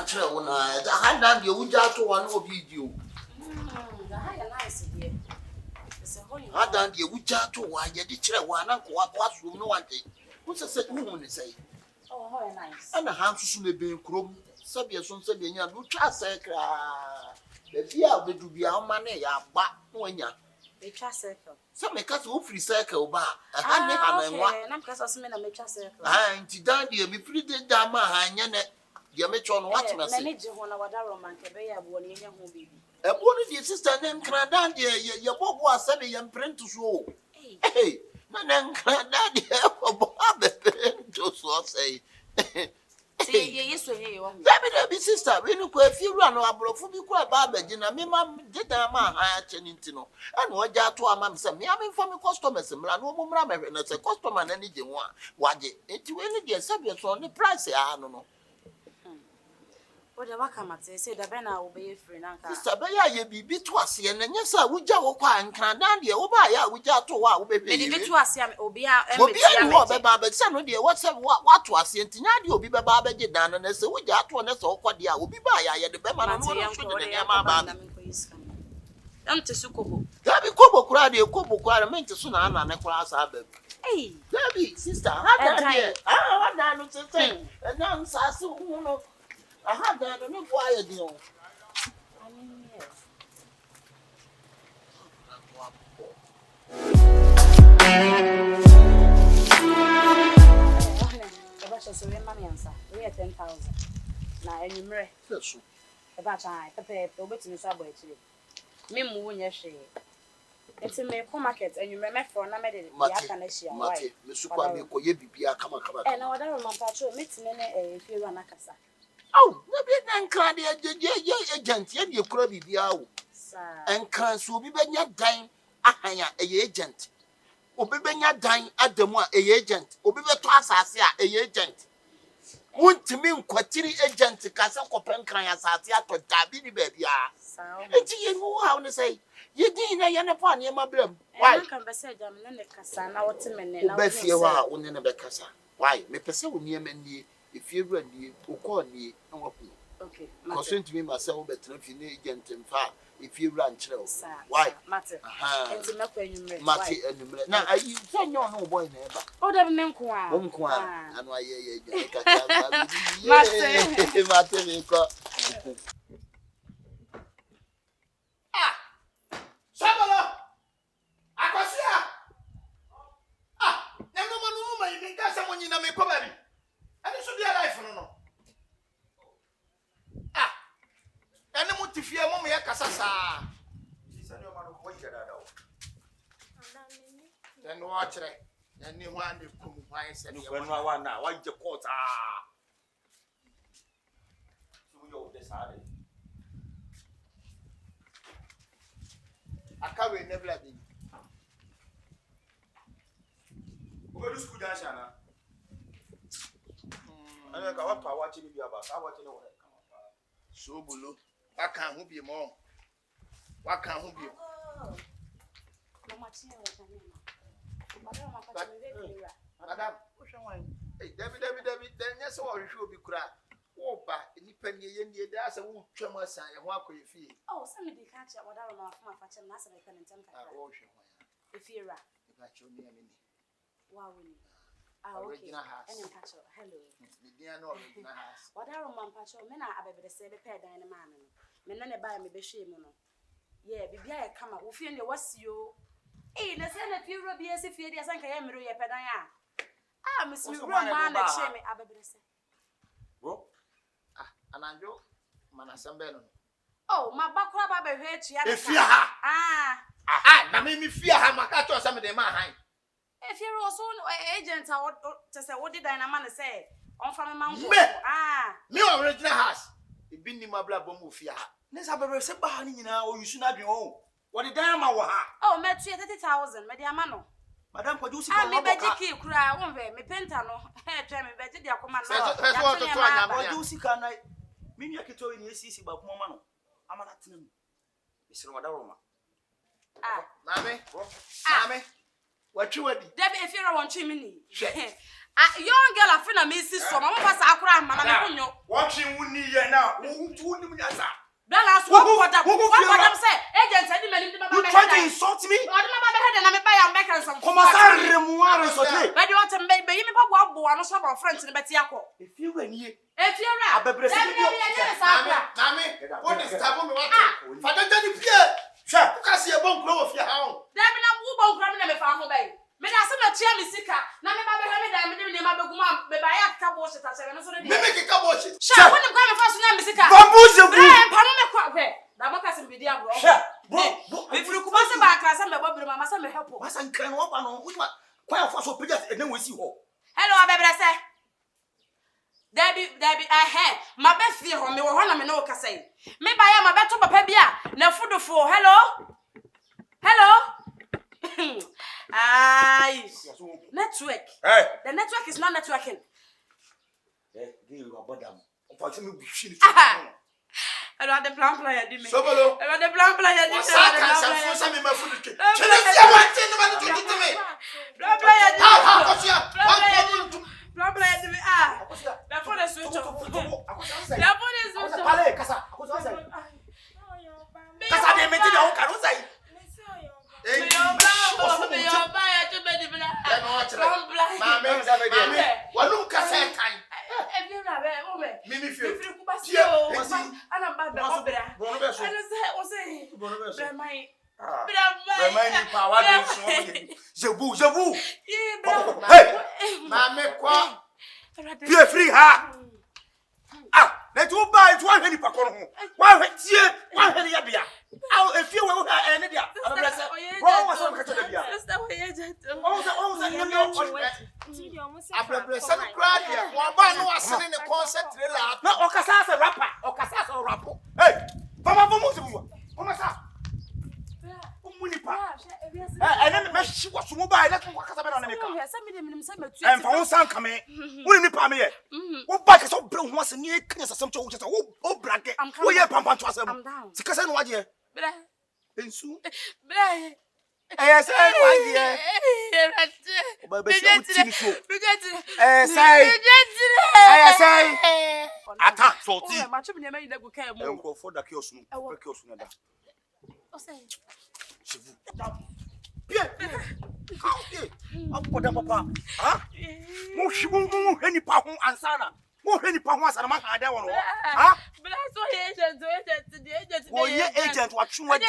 chere wo na da handa de wuja to wa no obi di o The higher nice dear. It's a holy. handa de wuja to wa ye di chere wa na ko wa so no wante wo se hu ne sei Oh, how nice. ana han susu na ben krom sabe so sabe nya no twa sekra be bia bedu bia ma na ya ba no anya They trust circle. so me ka so free circle ba ha ne ha na nwa I'm because of me na me trust circle. ah nti dan de me free de da ma ha nya ne de me cho no what na say Manage ho na wada roman ke be ya bo ne nya ho bibi. e bo ni de sister nem kra dan de ye bobo asabe ye print so hey na kra dan de bobo abe print so say See ye so ye wo. Dabi sister we no kwa fi wura no abrofo bi kwa ba abaji na me ma deda ma ha ache ni ntino ana oja to ama me se me am inform customers mra no mo mra me na se customer na ni je ho a waje enti we ni de sabe so ni price ya no O de waka mate say da be na wo be free na nka. sister be ya ye bibi to ase na nya sa wuja wo kwa nkran dan de wo ba ya wuja to wa wo be Me de bi to ase am obi a obi ani wo be ba be se no de what say what to ase enti nya de obi be ba be je dan na se wuja to na se wo kwa de a obi ba ya ye de be ma no no so de ne ma ba am te sukobo. Dabi kobo kura de kobo kura me nti so na ana ne kura asa ba. Hey, Dabi sister ha da de ha da no se se na nsa se hu no ha da no me bo aye de o. So we money answer. We 10,000. Na enyumre. Fesu. E ba chan, pepe obetimi so abo echi. Me mu nye hwe. Enti me ko market enyumre me for na me de ya ka na hia. Mate, me su kwa me ko ye bibia kama. Eh na wada roman patro metine ne firu anakasa. Aw, na bi na nkra de ye agent ye de kura bibia wo. Sa. Enkran so bi benya dan ahanya eye agent. Obi benya dan adamu a eye agent. Obi beto asase a eye agent. Wontimi nkwatiri agent kasa kopen kran asase ato dabi ni ba bia. Sa. Enti ye hu ha no say ye din na ye ne fa ne ma bram. Why? Kan be say jam ne kasa na wote mene na. Oba fie wa wo ne be kasa. Why? Me pese wo niam nie, efie wura nie, okọ nie na waku. Okay. Because ntimi ma say wo betra fi ne agent mfa efie wura nkyere wo. Why? Why? Mate. Enti me ko enyumre. Mate enumre. Na ayi say nyo no boy na eba. O da me nko a. Wo nko a. Anu aye ye kaka. Mate. Mate me ko. Sabalo! Akosia! Nemo manu ma yi nka sa monyi na me ko bari. Ani so dia life no. Ene mu tifie mo me yakasa sa. Sisa ni o manu ko yi dada o. Den wo kire. Ni ho ande kum hwan se ni kwenu awa na wa je court so yo de sare akawe nebla bi. obedu school junction na ana ka wa pa wa chi bi aba sa wa chi ne wo kama pa So bulo. Waka ho bi mo. Waka ho bi. Mama tie wa tani na. Madam maka me be kira. Madam, wo hwe wan. David, den nya se wo hwe obi kura. Wo ba nipa ne ye nie da se wo twam asan ye ho akoye fie. Oh, some de ka cha wada roman fa fa chem na se be kan ntem kakra. Wo hwe wan. Efira. Ba cho mi amini. Wa woni. Okay. Original house. Ene ka cha. Hello. Me dia no original house. Wada roman pa cha me na abebede se be pe dan ne ma me no. Me na ne ba me be hwe mu no. Ye bibia ye kama wo fie ne wasio. Na se na firu bi ese fie dia sanka ye mero ye pedan a. Miss me bro ma na che me abebede se. bro Ananjo manasembe no. Oh, ma bakura ba be hwe tua E fie ha. Na me fie ha maka to se me de ma han. If you're also agent, I would say, what did I man say? On from a Me original house. E bi ni mabla bomu fie ha. nesa bebe se ba ni nyina o yusu na dwen o wo de dan ma wo ha Oh, me 30,000, me dia mano. madam ko jusi ko Me beji ki kura, won ve me penta no. Twa me beji dia koma no. First to anya ko jusi ka na mimi akito ni esisi ba kuma ma no amana tena mi misiro wada roma Mame. Watwi wadi. Debi if you're one chimney. young girl afina me sis so mama pass akura ma na me kunyo watching wuni ye na wuntu ni munyasa Bella so what them say agent said me ni baba you try to insult me o di baba head na me buy am make some come on remuare sote but you want to be me papa abo ano so ba friend ni beti akọ if you were here Efiera abebre se bi Mami, what is tabu me want? Fada jani pie. Sha, ka se e bon kro wo fie ha o. Da bi na wo bon kra me na me fa ho bai. Me da se na chia me sika, na me ba be ha me da me de ma beguma be ba ya ka bo shita se no so de. Me me kika bo shi. Sha, wo ni kwa me fa so na me sika. bambuze bu Pa no me kwa hwe. Da mo ka se me di agro. Sha, bro, Me firi ku ba se ba kra se me bo bere ma se me help. wasa nkran wo ba no wo ma kwa fa so pija e na wesi ho Hello abebre se. Debbie, my best fear on me, one of me no say. Me buy my better papa bia, na food for hello. Aye. Network. eh The network is not networking. give you about them for me be finish I don't have the plan player, did me. Sobolo. I the plan player, did me. Wasaka sa fo sa me mafudu ke. Chele fie wa tin ma ni to me. Plan player, did Ha me. ha ko sia. Plan player, did me. The phone is switch off. The phone is switch off. pale kasa akoso sai kasa de meti de o kanu sai Mami, wanu ka se kan. Mimi fie. Jebu. Hey, Mami kwa. be free ha. Ah, let you buy it one penny pakon ho. One tie, one penny ya bia. Ah, if you will have any dia. I'm blessed. What was on catch the bia? Oh, Abrabra se no kra dia. Wa ba no asene ne concert trailer. na okasa as a rapper, okasa as a rapper. Hey, mama for musu. Mama sa. Munipa. Eh, na me shi wo so mobile na ko kasa be na me ka. En fa won san kame. Woni ni pa me ye. Wo ba ke so bre ho ase ni e kanya sasam che wo che wo brake. Wo ye pampan to asem. Sika se no waje. Ensu. Eh, say no waje. Ba be shi uti ni so. Say. Say. Ata so ti. Enko for da kiosunu. Kiosunu da. Je vous. Bien. Apoda papa. Ah? Mo shibungu heni pa ho ansana. Mo heni pa ho ansana ma ka da wono. Ah? Wo ye agent wa twwa di.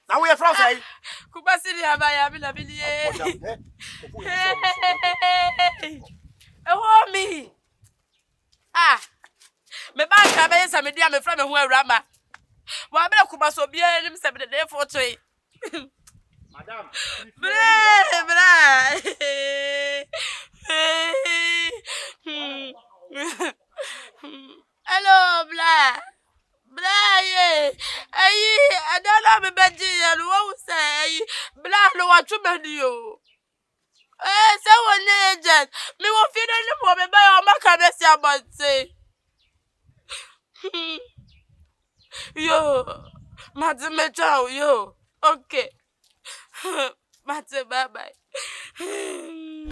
Na wo ye from say? Kubasi ni abaya bi na bi ni. Me. Ah. Me ba ka be sa me dia me fra me ho Awuraman. Wa be kubaso bia nim se be de photo yi. Madam. Hello, blah, yeah. I don't know me beji and what say blah no what you medio. So one agent, me will feed any more me by our Akabenezer but say. Yo, Madam Metao, yo, okay. Mate, bye bye. Hey,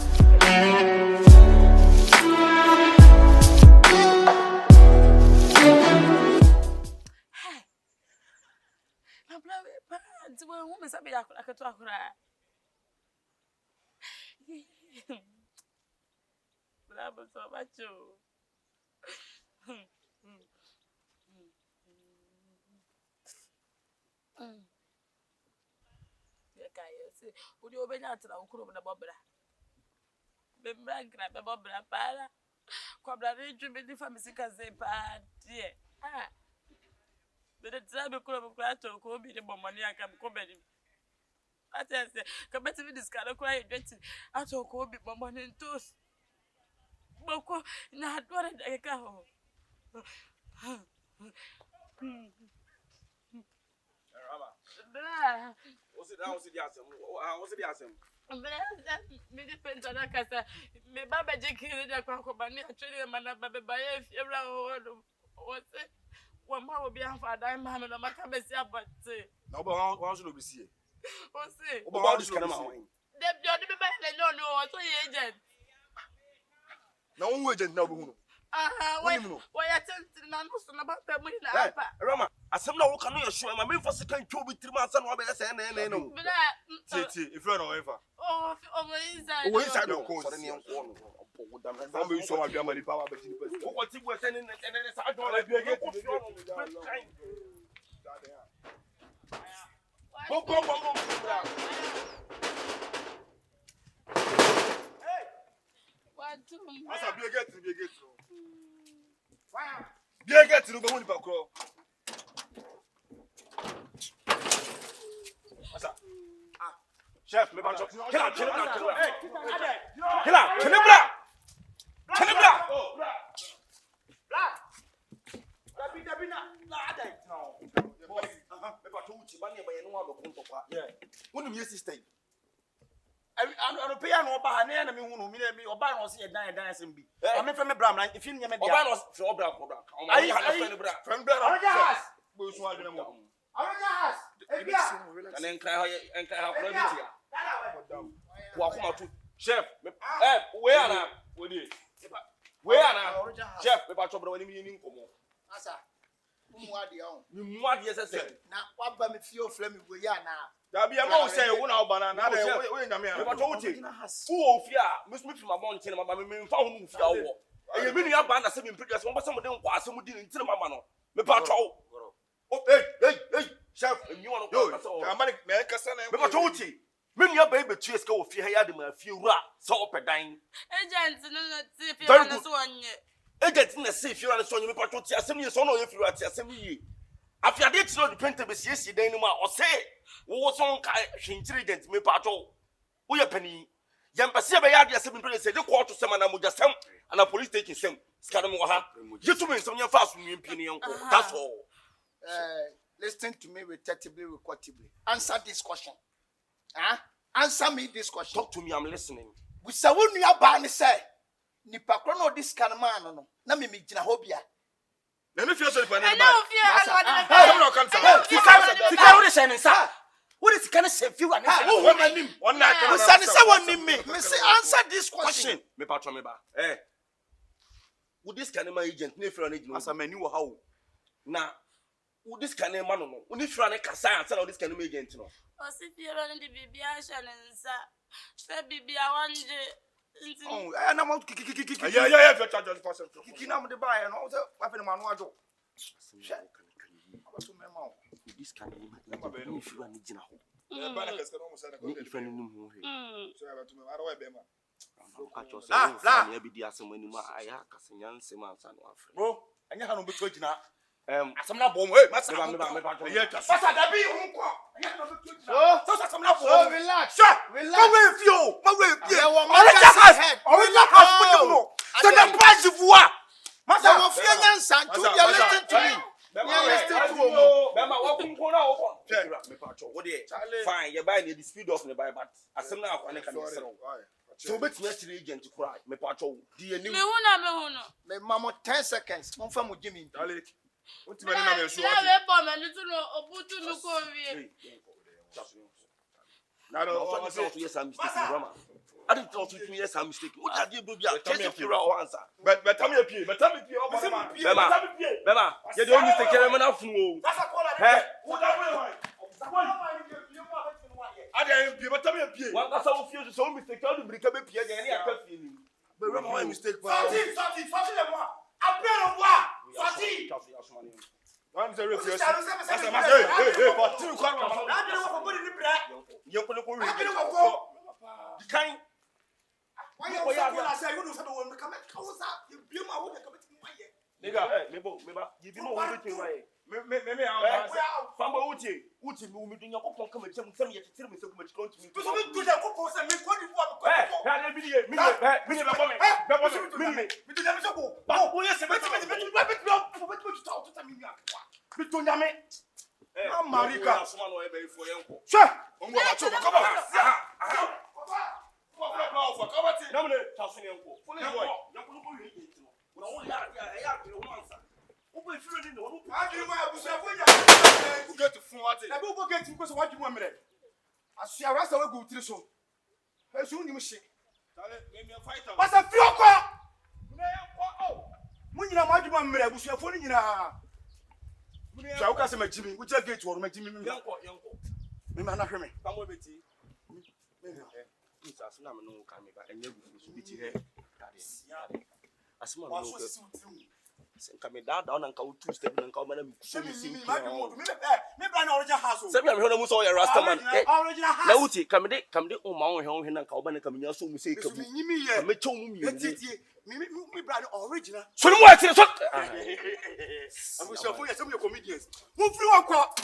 my brother, it's when women say I could talk. Blah, so much. Would you obey that? I could have bobra. Bembra, grab a bobra, para. Cobra, you made the family because they bad, dear. Ah, but it's time to come to go be the money I can come at him. I say, come back to me this kind of quiet, I told Kobe, money and toast. Boko, not what I go. What's it awesome? Me depends on that casa. Me baba jiki the kwakobani actually mana baba baye fiebra what's it? One more will be a father, man, and Akabenezer, but No, but how should we see? what's it? About this kind of money. The baby no, so agent. Na wo agent na obi hu no. Why attend na no so na ba pa mu na pa. Rama, asem na wo ka no ye sure ma me for second twa obi tiri ma ansa na wo be say na no. Titi, if you no ever. Oh, inside. Oh, inside the course. Sorry ne nko no. Fa me so wa bia ma di power be ti person. Wo ti bo say ne sa do la bia get. Go. Hey. What do? Asa bia get. Why? Bia get no go woni pa kro. Asa. Chef, me ba chop. Kila. Dabi na ada now. Boss, me ba to uchi ba ne ba ye no ado konto kwa. Yeah. Wonu me system. Ano pay na oba ha na me hu no me oba na o se dan asem bi. O me fe me bra if you nyame dia. Oba na fe obra ko bra. Ayi ha na fe ne bra. Fe bra. Ojas. Bo so adwene mo. Ojas. Ebia. Na enkra ha pro bi tia. Wa kuma tu. Chef, we ana woni. We ana. Chef, me ba chop bra woni me ni nkomo. Asa. Mu ade on. Mu ade se. Na wa ba me fie ofra me we ya na. Dabi e ma say wo na oba na na we nyame ya. Me ba to wuti. Wo ofia, me so me fi ma bon nche na ma me mfa ho no ofia wo. Eye me nua ba na se me mpedua se mo ba se mo de nkwa se mo di ni ntire mama no. Me ba to. Oh hey, chef, me won no. Ya mani me kasa na. Me ba to wuti. Me nua ba e betu eska ofia ha ya de ma fie wura se opedan. Agent no ti fi na so onye. Agent na se fie na so onye me ba to ti asem ni so na o ye fie ati asem yi. Afiade ti no depend be sie dan ni mu a o se wo so nka hwintire agent me pa to. Wo ye pani. Yempese be ya de asem mpere se de court sem na mogasem ana police station sem. Ska dem wo ha. Yitu me nsem nyemfa aso nwempi ne yenko. That's all. Listen to me respectfully, reportably. Answer this question. Answer me this question. Talk to me, I'm listening. We say when you are buying say, nipa krono this kind of man no. Na me gina hobia. Na me feel so for na I know fear Hey, no come say. Sika wo de shine nsa. What is kind of say few and Who woman him? One night. We say one him me. Me say answer this question. Me patron me ba. Would this kind of agent ne fira na gina. Asa mani wo ha wo. Na would this kind of man no. Uni fira na kasa answer na this kind of agent no. O si fear on the bibia shanensa. Se bibia wanje. Oh, na mo kiki. Yeah, you charge us for something. Kiki na mo de buy no. Say wa fe ma no ajo. Abato me ma. This kind of agent ne fira na gina ho. Ba na kasa no mo say na ko. Ni fira ni mu he. So abato me ara wa be ma. La bi di asem ani ma aya kasanya nsem ansa no afre. Bro, anya ha no betu agina. Asem na bom hey, masa me patron. Masa da bi hu ko. Anya no betu agina. So asem na bom. So relax. Relax. Ma we fio, ma we pie. Head. So the price you voir. Masa wo fie nyansa to you listen to me. You listen to me. Bema wa kunko na wo kon. Me patron. Wo de fine, you buy the speed of the buy but asem na akwa ne kan sero. So betimi atire agent kura me patron. Di ani. Me hu no. Me mama 10 seconds. Mo fa mo Jimmy. Dale. What me na me so. Na we po me nutu no obutu nu ko wie. Na no, I don't yes I'm mistaken, Rama. I didn't tell you yes I'm mistaken. What did you do? Change the figure or answer. But tell me pie. Bema, you don't mistake me na funu. That's a call. Who that way? I didn't pie, but tell me pie. One that's how feel so mistake you bring be pie any aka feel. But Rama mistake. Sorti le moi. Après le voir. Sorti. I'm sorry for you. Hey, for two come. I don't want to put it in bread. You can go read. I don't go. Kind. Why you say you do something when come cause you blame my woman come to my here. Nigga, meba, give me more between my. Me Famba uti mi dunya ko kon kama chem sem ye titiri mi se kuma chikon timi. Tu so me tu ja ko po se me ko di vo ko. Ha de bi ye, mi be bo me. Mi tu ja me so ko. Ba bo ye se Me tu talk to me akwa. Me to nyame. America. Suma no e be fo yenko. Sure. Ongo ba cho ko ba. Namne tasuni yenko. Fo le boy. Yanko no ko ye yenti no. Una won ya ko mansa. Ubo ifiro ni no. Adi ma abusa fo nya. Who get to fun what? Na be ubo get nko so wadwu amre. Asu ya rasa we go tiri so. Esu ni mi hye. Dale, me fight am. Pasa fio ko. Munyina madwuma mmere abusuafo ni nyina. Twa uka se magimi, wo je gate wo magimi mi. Yanko. Me ma na hweme. Kamo beti. Nsa na me no ka me ba enye gufu so biti he. Asema me no ka. Senka me da na nka wo two step na nka wo mana me kuso me sim. Me bra na original house. Se me hwe na mu so ya rasta man. Original house. Na wuti kamde o ma wo hwe na nka wo ba na ka me nya so mu sei ka bu. Me nyimi ye. Me chow mu mi. Me bra na original. So ni mo ati so. Abusuafo ye some comedians. Mo free wa kwa.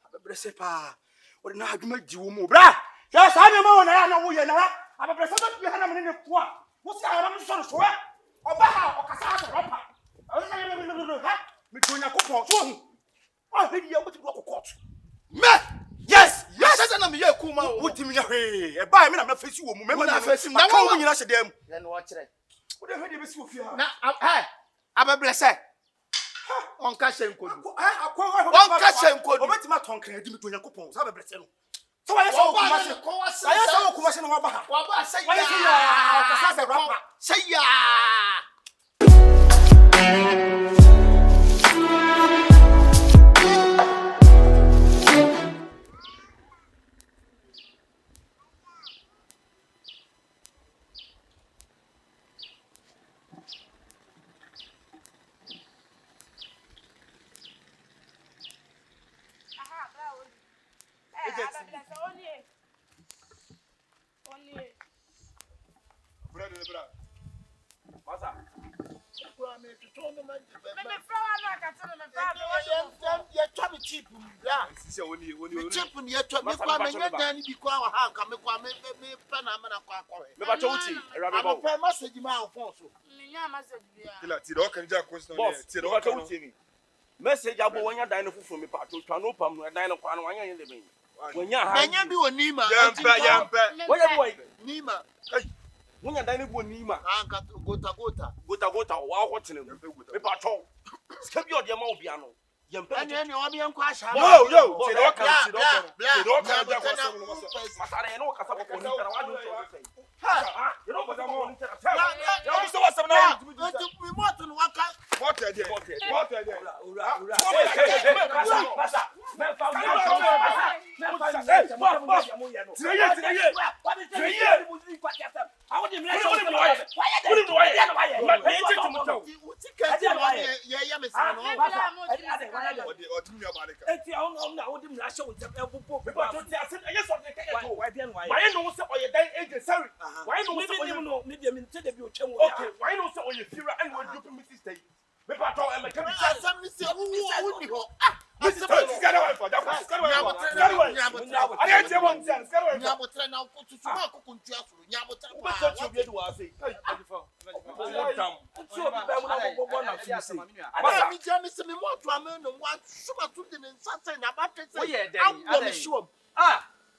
Abebrese pa. O na adwuma di wo mu bra. Ya sa me ma wo na ya na wo ye na. Abebrese do bi ha na me ne kwa. Wo si ara me so so. Oba ha o kasa so ropa. Me tonya kopon so hu. Ah he dia wuti block court. Me. Yes. Yes, na me ye ku ma wo. Wuti me hwe. E ba me na me fesi wo mu. Me na fesi na ka wo nyina hye dem. Ye no kire. Wo de hwe de besi wo fi ha. Na abeblese. On ka shenkodu. On ka shenkodu. Obetima tonkran di me tonya kopon. Sa abebrese no. So why so kuma se? Why so kuma se no wa ba ha? Wa ba say ya. Why say ya? Kasa se rapa. Say ya. Message abo wanya dan no fufu me pa to twa no pam no dan no kwa no wanya yen de ben wanya ha Anya bi woni ma yampa wanya bi wai ni ma wanya dan no bi woni ma anka gota wa ho tene me pa to ska bi ode ma obi ano yempa anya ni obi enko asha yo ti do kan ja kwa so no so masare no kasa ko ni tara wa do so ha you know what I'm going to ya mi so wa sam na we moto no waka what dey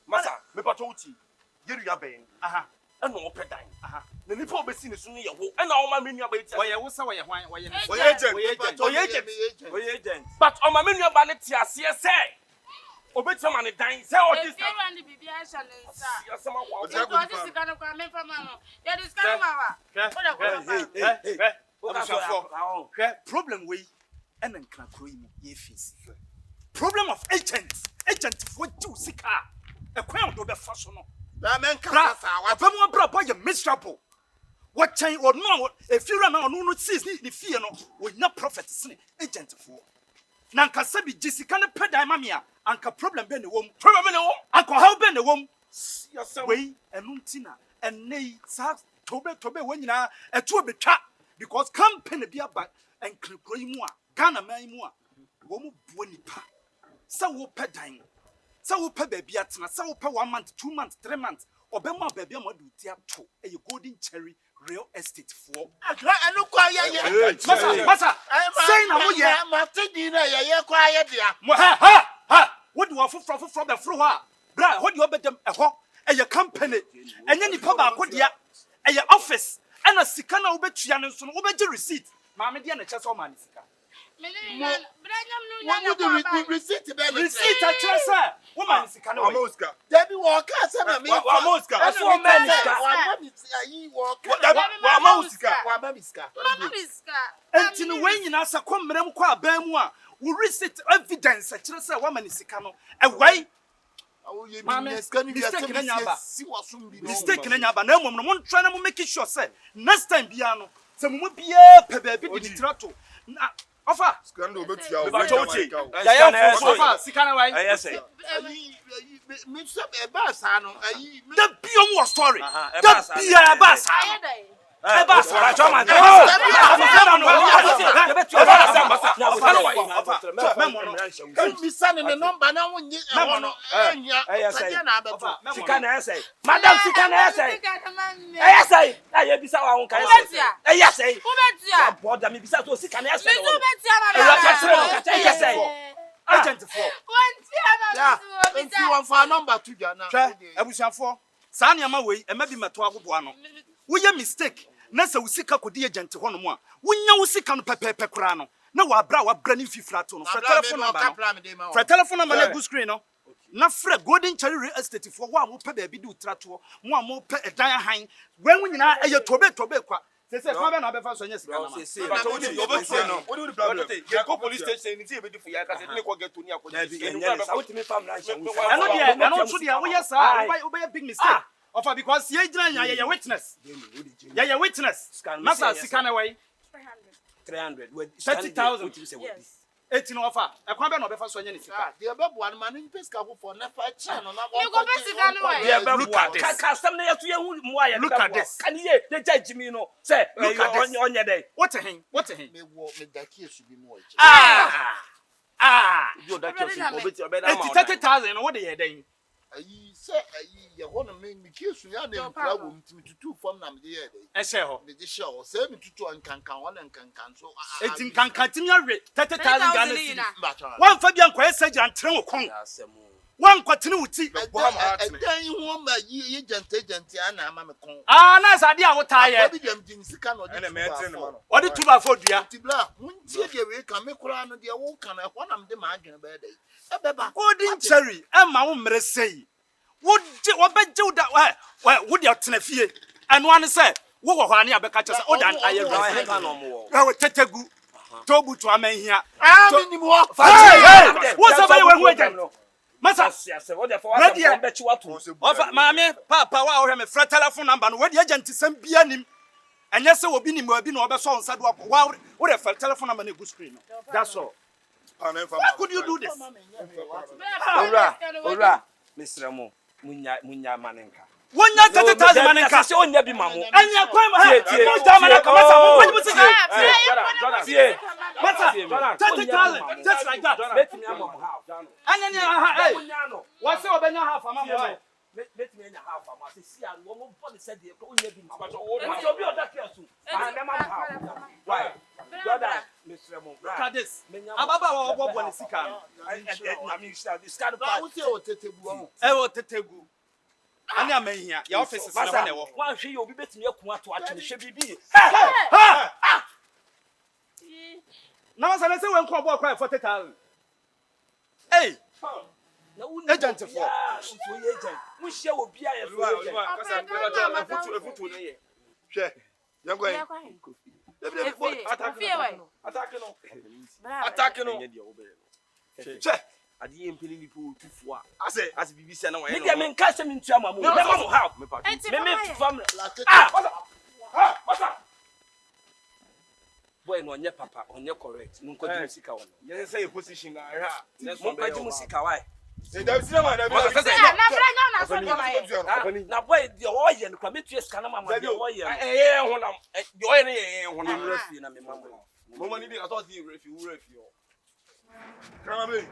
Masa, me pato uti. Yeru ya ben. Aha. Eno opedan. Aha. Na nipa obesi ne so ne yewo. Ena o ma menua ba eti. Oye wo sa oye hwan oye agent. But o ma menua ba ne ti ase se. Obeti ma ne dan se o dis. If you want the baby I shall answer. Ya sama kwa. What is the kind of comment from mama? Ya this kind of Hey. Problem we and nkra kro yi mu ye face. Problem of agent for you sika. E kwan do be fa so no. na men ka sa wa Wa mu bra boy miserable. What chain or no if you run no sees ni fie no we na prophet sene agent for. Na nka sabi jisika ne pedai mamia anka problem be ne wom. Problem be ne wom. Anka how be ne wom. We enu ntina ennei sa tobe we nyina etu obetwa because company bi aba enkrekro yi mu a Ghana man mu a wo mu buo nipa sa wo pedan sa wo pe baby atena sa wo pe 1 month 2 months 3 months obema baby amadu ti ato e golden cherry real estate for enu kwa ye masa say na mo ye ma tedi na ye kwa ye dia ha what do foforo be fro ha bra what do obedem eho eye company enye nipa ba akodia eye office ana sika na obetua ne nso no obeje receipt maame dia na chese o ma ne sika What would the receipt be? Receipt a treasure. Woman is can Amoska. Debbie walk us and me. Amoska. That's what men walk. Amoska. Enti no when nyina sa kommerem kwa aban mu a wo receipt evidence a treasure woman is can no. E wai mistake na nyaba. Mistake na nyaba na mmom no mo ntwa na mo make sure say next time bia no se mo bia pe ba bi di trato. Offer. Scandal obetua. Offer sikana wai. Yes sir. Me say e ba sa no ayi The biom was story. The bia ba sa. Na se usika kodi agent ho no mo a wonya usika no pepepe kra no na wa bra ni fifrato no fra telephone number na go screen no na fra golden cherry real estate for wa mo pe ba bi di utrato mo a mo pe edan han wen wunyina eye tobe kwa se kwa be na be fa so nya sika na ma se but what you obetua no what do the problem you go police station ni ti e be di for ya ka se ni ko get to ni akodi what me family I know so dia wo yes we big mistake offer because ye jina ya witness. Ya witness. Masa sikana way 300 30,000. Yes. 18 offer. E kwa be no be fa so anya ni sika. Dey be bo an man pes ka for na fa chi no na You go be sikana way. Look at this. Ka sam na ya to ye hu mu aya. Look at this. Can ye dey judge me no. Say look at this. Onye dey. What a him? Me wo me da ki esu bi mu o chi. You that you go bet your bed 30,000 what dey dey. Ayi say ayi ye ho no me ki esu ya na nkra wo mtimi tutu fam na me dey dey. E she ho. Me dey she ho say me tutu ankankan wona nkankan so. Etin kankan timi awe 30,000 Ghana cedi. Wan fa bia nkwa esaji antre wo kon. Wan kwatene wuti. Edan ho ma ye gente ana ama me kon. Na sa dia wo taye. Obi dem din sika no dey. Ene me ente ne ma no. Odi tuba fo dua. Tibla muntie de we kan me kura no de wo kan e ho na me de ma adwene be dey. Ebeba Golden cherry e ma wo mre sei. Wo beje wo de atena fie. Eno ane se wo wo hwane abeka che se o dan aye bra. Tetegu. Tobu to amahia. Ni mo. Wo se ba ye we hu agent. Masa what the for bet you what offer mama papa wa wo hwe me fra telephone number no we de agent sem bia nim. Enye se obi nim obi no obeso nsa do wa wo de fra telephone number na go screen. That's all. Why could you do this? Ora Mr. Mo munya manenka. Wonya 30,000 manenka. Se onya bi mamo. Anya kwa ma ha. Manenka masa mo kwa musika. Tie. Masa 30,000 just like that. Let me am half. Anya ha what say obenya half ama mo. Let me anya half ama. Se si an wo mo body said dey ko onya bi mamo. Nti obi oda kesu. Na ma half. Why? Brother Mr. Mo. Look at this. Ababa wa obo ni sika. I mean this kind of Ba wo say o tetebu o. O tetegu. Ani amahia. Your office is na one ewo. Wan hwe ye obi betimi akun ato atwe hwe bibi. Now say we nko obo kwa 40,000. Hey. Agent for. So ye agent. Mu hye obi aye for agent. Efutu no ye. Hwe. Yango Attack no. Che. Adi empini ni po tufu a. Ase BBC na wan. Me dia me nka se me ntua mamu. Me ma mo how. Me fam. What's up? Boy no onye papa, onye correct. Nko di musika won. Ye say position na ha. Nko di musika why? Say da bi na ma da bi. Na boy di o ye no kwa metu esika na mama di o ye. Eh honam. Di o ye na ye honam refi na me mama. Mama ni bi aso di refi o. Kama be.